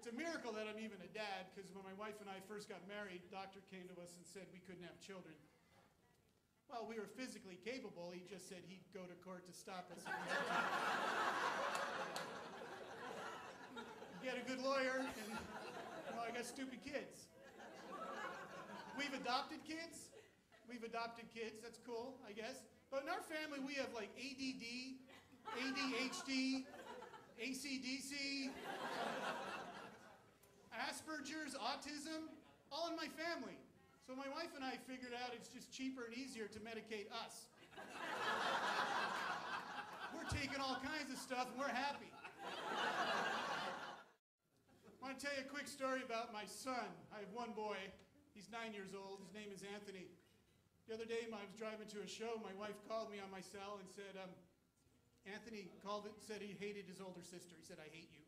It's a miracle that I'm even a dad, because when my wife and I first got married, the doctor came to us and said we couldn't have children. Well, we were physically capable. He just said he'd go to court to stop us. Get a good lawyer, and well, I got stupid kids. We've adopted kids. That's cool, I guess. But in our family, we have like ADD, ADHD, ACDC, Asperger's, autism, all in my family. So my wife and I figured out it's just cheaper and easier to medicate us. We're taking all kinds of stuff and we're happy. I want to tell you a quick story about my son. I have one boy. He's 9 years old. His name is Anthony. The other day, I was driving to a show. My wife called me on my cell and said, Anthony said he hated his older sister. He said, I hate you.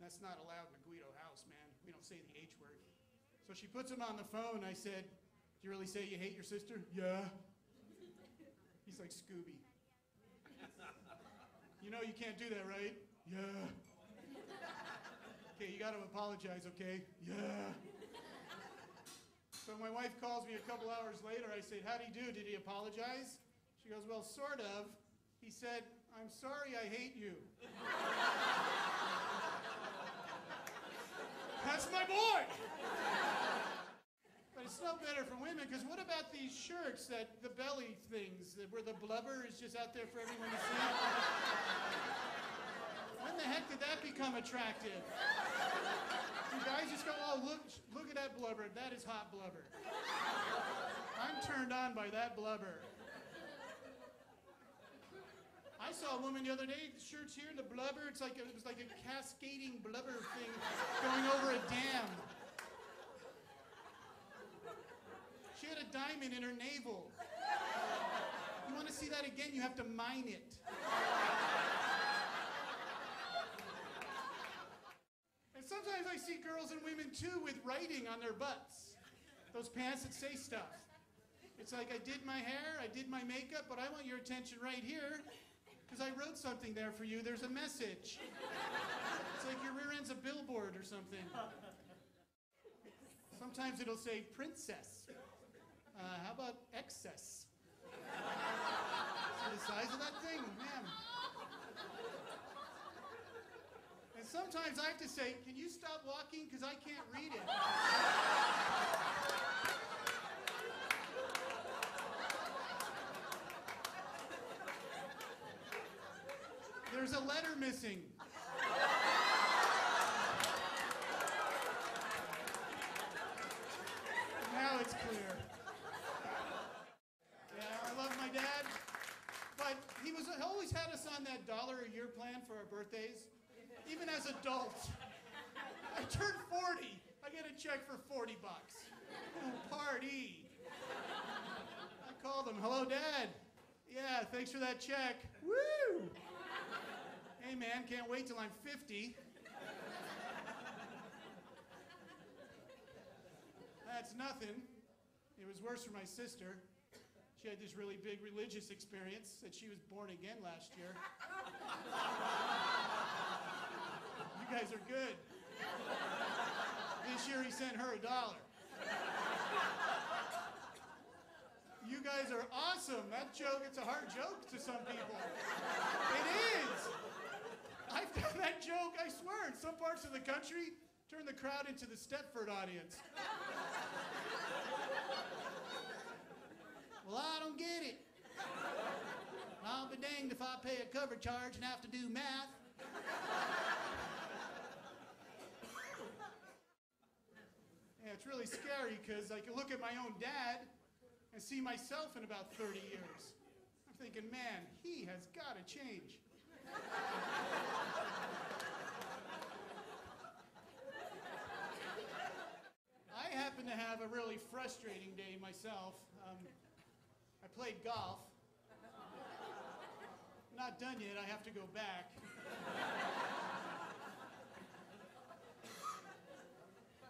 That's not allowed in a Guido house, man. We don't say the H word. So she puts him on the phone. I said, do you really say you hate your sister? Yeah. He's like Scooby. You know you can't do that, right? Yeah. Okay, you got to apologize, okay? Yeah. So my wife calls me a couple hours later. I said, how'd he do? Did he apologize? She goes, well, sort of. He said, I'm sorry I hate you. That's my boy! But it's no better for women, because what about these shirts, the belly things, where the blubber is just out there for everyone to see? When the heck did that become attractive? You guys just go, oh, look at that blubber. That is hot blubber. I'm turned on by that blubber. I saw a woman the other day, the shirt's here, and the blubber, it was like a cascading blubber thing going over a dam. She had a diamond in her navel. You want to see that again, you have to mine it. And sometimes I see girls and women too with writing on their butts. Those pants that say stuff. It's like, I did my hair, I did my makeup, but I want your attention right here, because I wrote something there for you. There's a message. It's like your rear end's a billboard or something. Sometimes it'll say princess. How about excess? See the size of that thing? Man. And sometimes I have to say, can you stop walking? Because I can't read it. There's a letter missing. Now it's clear. Yeah, I love my dad, but he always had us on that $1 a year plan for our birthdays, even as adults. I turned 40, I get a check for $40. Ooh, party. I called him, hello, Dad. Yeah, thanks for that check. Woo! Hey, man, can't wait till I'm 50. That's nothing. It was worse for my sister. She had this really big religious experience, said she was born again last year. You guys are good. This year he sent her $1. You guys are awesome. That joke, it's a hard joke to some people. It is. I've done that joke, I swear, in some parts of the country, turn the crowd into the Stepford audience. Well, I don't get it. I'll be danged if I pay a cover charge and have to do math. Yeah, it's really scary because I can look at my own dad and see myself in about 30 years. I'm thinking, man, he has got to change. I happen to have a really frustrating day myself. I played golf. Not done yet, I have to go back.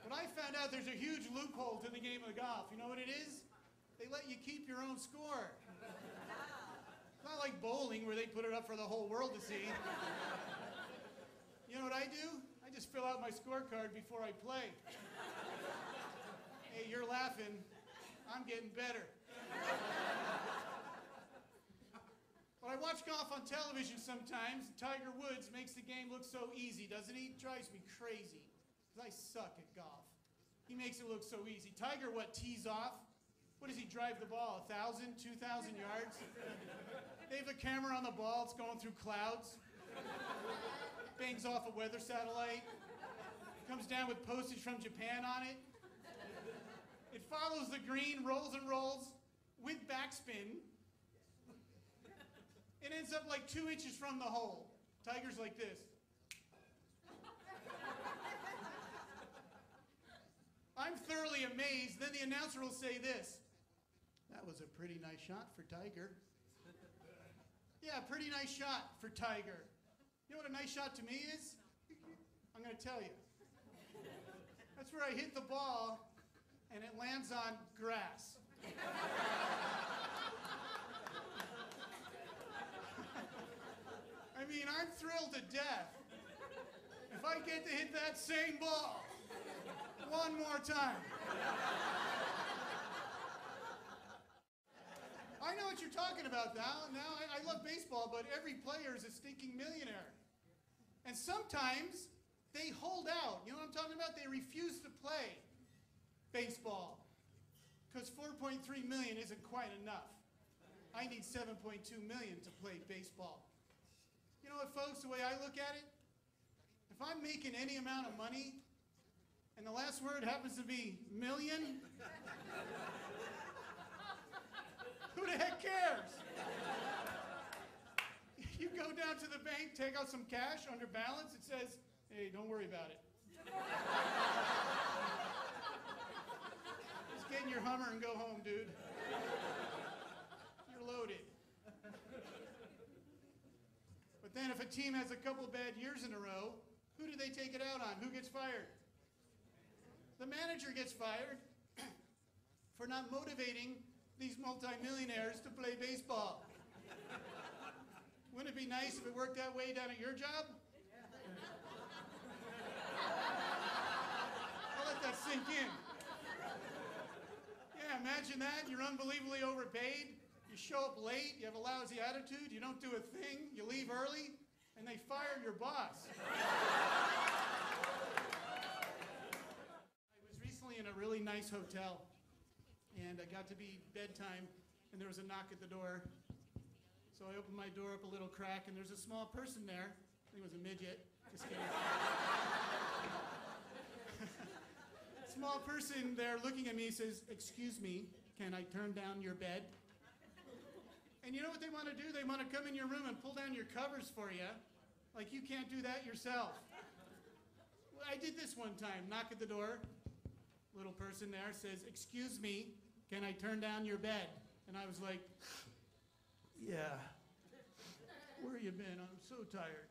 But I found out there's a huge loophole to the game of golf. You know what it is? They let you keep your own score. It's not like bowling where they put it up for the whole world to see. You know what I do? I just fill out my scorecard before I play. Hey, you're laughing. I'm getting better. But I watch golf on television sometimes. Tiger Woods makes the game look so easy, doesn't he? Drives me crazy, because I suck at golf. He makes it look so easy. Tiger, tees off? What does he drive the ball, 1,000, 2,000 yards? They have a camera on the ball, it's going through clouds. Bangs off a weather satellite. Comes down with postage from Japan on it. It follows the green, rolls and rolls, with backspin. It ends up like 2 inches from the hole. Tiger's like this. I'm thoroughly amazed. Then the announcer will say this. That was a pretty nice shot for Tiger. Yeah, pretty nice shot for Tiger. You know what a nice shot to me is? I'm going to tell you. That's where I hit the ball and it lands on grass. I mean, I'm thrilled to death. If I get to hit that same ball one more time. I know what you're talking about now. I love baseball, but every player is a stinking millionaire. And sometimes they hold out. You know what I'm talking about? They refuse to play baseball because 4.3 million isn't quite enough. I need 7.2 million to play baseball. You know what, folks, the way I look at it, if I'm making any amount of money and the last word happens to be million, who the heck cares? You go down to the bank, take out some cash under balance, it says, hey, don't worry about it. Just get in your Hummer and go home, dude. You're loaded. But then if a team has a couple bad years in a row, who do they take it out on? Who gets fired? The manager gets fired for not motivating these multimillionaires to play baseball. Wouldn't it be nice if it worked that way down at your job? I'll let that sink in. Yeah, imagine that. You're unbelievably overpaid. You show up late. You have a lousy attitude. You don't do a thing. You leave early, and they fire your boss. I was recently in a really nice hotel, and I got to be bedtime, and there was a knock at the door. So I opened my door up a little crack, and there's a small person there. I think it was a midget. Just kidding. Small person there looking at me says, "Excuse me, can I turn down your bed?" And you know what they want to do? They want to come in your room and pull down your covers for you. Like you can't do that yourself. Well, I did this one time. Knock at the door. Little person there says, "Excuse me, can I turn down your bed?" And I was like, "Yeah. Where you been? I'm so tired."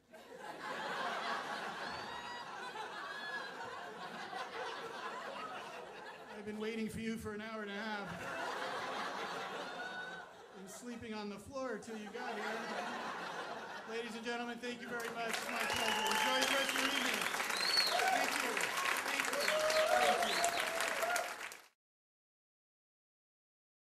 I've been waiting for you for an hour and a half. And sleeping on the floor till you got here. Ladies and gentlemen, thank you very much. It's my pleasure. Enjoy the rest of your evening. Thank you. Thank you. Thank you.